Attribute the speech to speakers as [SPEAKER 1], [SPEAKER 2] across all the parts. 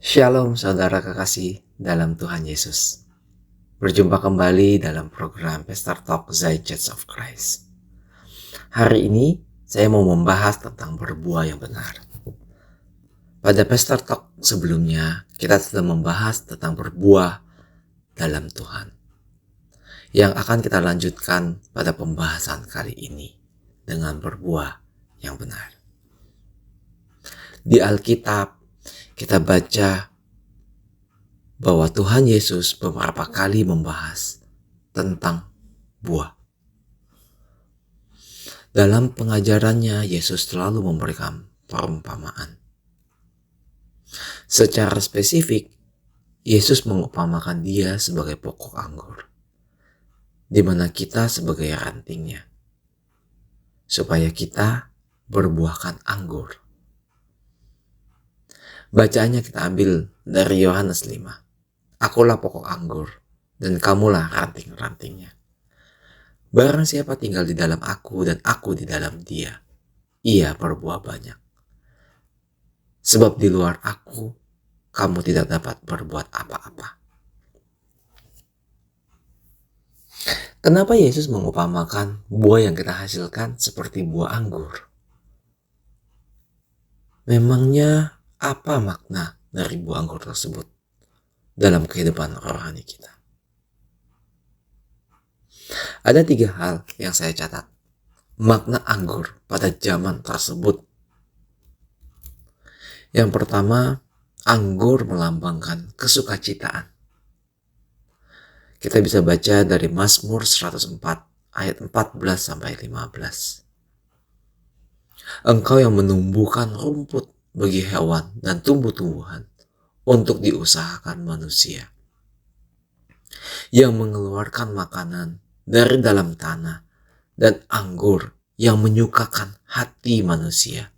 [SPEAKER 1] Shalom saudara kekasih dalam Tuhan Yesus. Berjumpa kembali dalam program Pastor Talk Zai Church of Christ. Hari ini saya mau membahas tentang berbuah yang benar. Pada Pastor Talk sebelumnya kita sudah membahas tentang berbuah dalam Tuhan. Yang akan kita lanjutkan pada pembahasan kali ini dengan berbuah yang benar. Di Alkitab kita baca bahwa Tuhan Yesus beberapa kali membahas tentang buah. Dalam pengajarannya, Yesus selalu memberikan perumpamaan. Secara spesifik, Yesus mengupamakan dia sebagai pokok anggur, di mana kita sebagai rantingnya, supaya kita berbuahkan anggur. Bacaannya kita ambil dari Yohanes 5. Akulah pokok anggur, dan kamulah ranting-rantingnya. Barang siapa tinggal di dalam aku dan aku di dalam dia, ia berbuah banyak. Sebab di luar aku, kamu tidak dapat berbuat apa-apa. Kenapa Yesus mengupamakan buah yang kita hasilkan seperti buah anggur? Memangnya apa makna dari buah anggur tersebut dalam kehidupan rohani kita? Ada 3 hal yang saya catat. Makna anggur pada zaman tersebut. Yang pertama, anggur melambangkan kesukacitaan. Kita bisa baca dari Mazmur 104 ayat 14-15. Engkau yang menumbuhkan rumput bagi hewan dan tumbuh-tumbuhan untuk diusahakan manusia, yang mengeluarkan makanan dari dalam tanah dan anggur yang menyukakan hati manusia,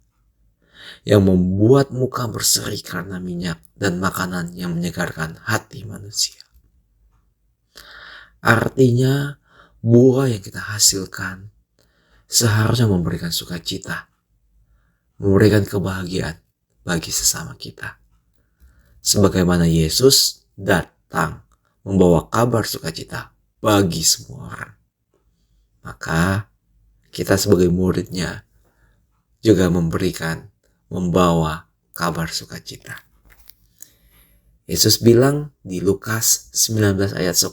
[SPEAKER 1] yang membuat muka berseri karena minyak dan makanan yang menyegarkan hati manusia. Artinya, buah yang kita hasilkan seharusnya memberikan sukacita, memberikan kebahagiaan bagi sesama kita. Sebagaimana Yesus datang membawa kabar sukacita bagi semua orang. Maka kita sebagai muridnya juga membawa kabar sukacita. Yesus bilang di Lukas 19 ayat 10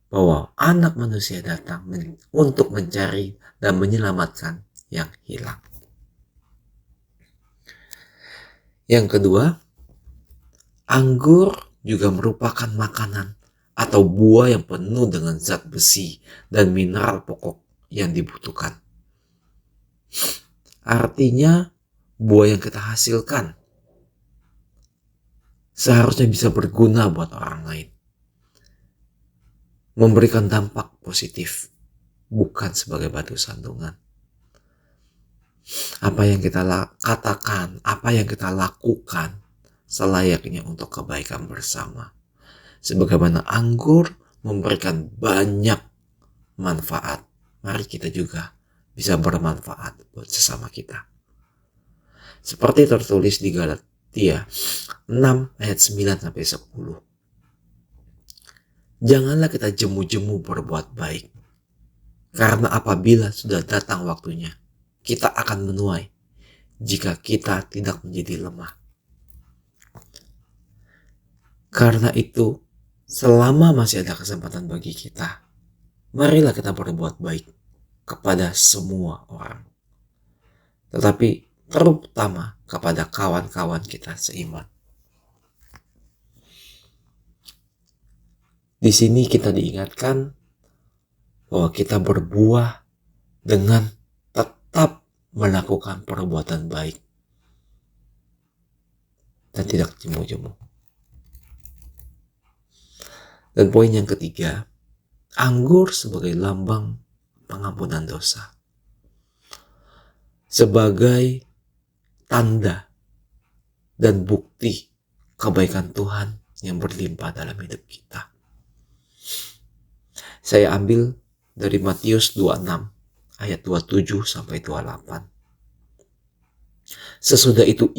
[SPEAKER 1] bahwa anak manusia datang untuk mencari dan menyelamatkan yang hilang. Yang kedua, anggur juga merupakan makanan atau buah yang penuh dengan zat besi dan mineral pokok yang dibutuhkan. Artinya, buah yang kita hasilkan seharusnya bisa berguna buat orang lain, memberikan dampak positif, bukan sebagai batu sandungan. Apa yang kita katakan, apa yang kita lakukan selayaknya untuk kebaikan bersama. Sebagaimana anggur memberikan banyak manfaat, mari kita juga bisa bermanfaat buat sesama kita. Seperti tertulis di Galatia 6 ayat 9-10. Janganlah kita jemu-jemu berbuat baik, karena apabila sudah datang waktunya, kita akan menuai jika kita tidak menjadi lemah. Karena itu, selama masih ada kesempatan bagi kita, marilah kita berbuat baik kepada semua orang. Tetapi terutama kepada kawan-kawan kita seiman. Di sini kita diingatkan bahwa kita berbuah dengan tetap melakukan perbuatan baik dan tidak jemu-jemu. Dan poin yang ketiga, anggur sebagai lambang pengampunan dosa, sebagai tanda dan bukti kebaikan Tuhan yang berlimpah dalam hidup kita. Saya ambil dari Matius 26 ayat 27-28. Sesudah itu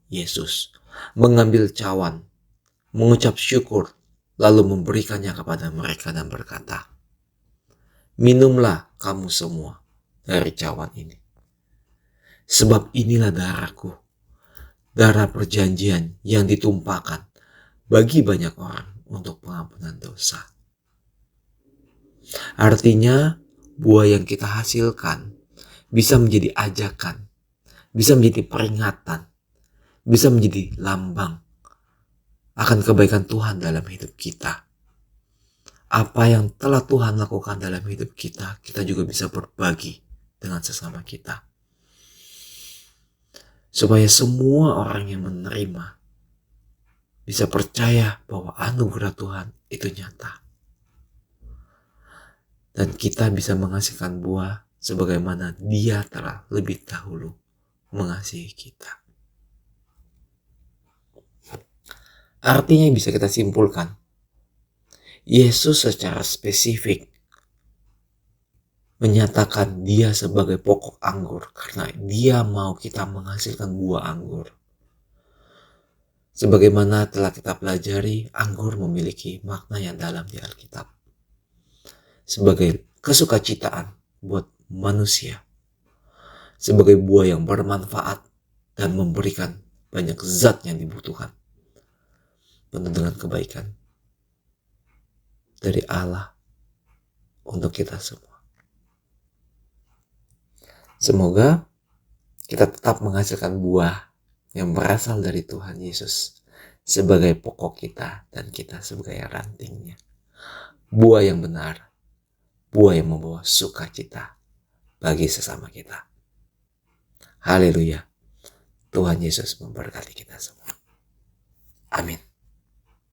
[SPEAKER 1] Yesus mengambil cawan, mengucap syukur, lalu memberikannya kepada mereka dan berkata, "Minumlah kamu semua dari cawan ini. Sebab inilah darahku, darah perjanjian yang ditumpahkan bagi banyak orang untuk pengampunan dosa." Artinya, buah yang kita hasilkan bisa menjadi ajakan, bisa menjadi peringatan, bisa menjadi lambang akan kebaikan Tuhan dalam hidup kita. Apa yang telah Tuhan lakukan dalam hidup kita, kita juga bisa berbagi dengan sesama kita. Supaya semua orang yang menerima bisa percaya bahwa anugerah Tuhan itu nyata. Dan kita bisa menghasilkan buah sebagaimana Dia telah lebih dahulu mengasihi kita. Artinya bisa kita simpulkan, Yesus secara spesifik menyatakan Dia sebagai pokok anggur karena Dia mau kita menghasilkan buah anggur. Sebagaimana telah kita pelajari, anggur memiliki makna yang dalam di Alkitab. Sebagai kesukacitaan buat manusia. Sebagai buah yang bermanfaat dan memberikan banyak zat yang dibutuhkan. Penuh dengan kebaikan dari Allah untuk kita semua. Semoga kita tetap menghasilkan buah yang berasal dari Tuhan Yesus sebagai pokok kita dan kita sebagai rantingnya. Buah yang benar, buah yang membawa sukacita bagi sesama kita. Haleluya. Tuhan Yesus memberkati kita semua. Amin.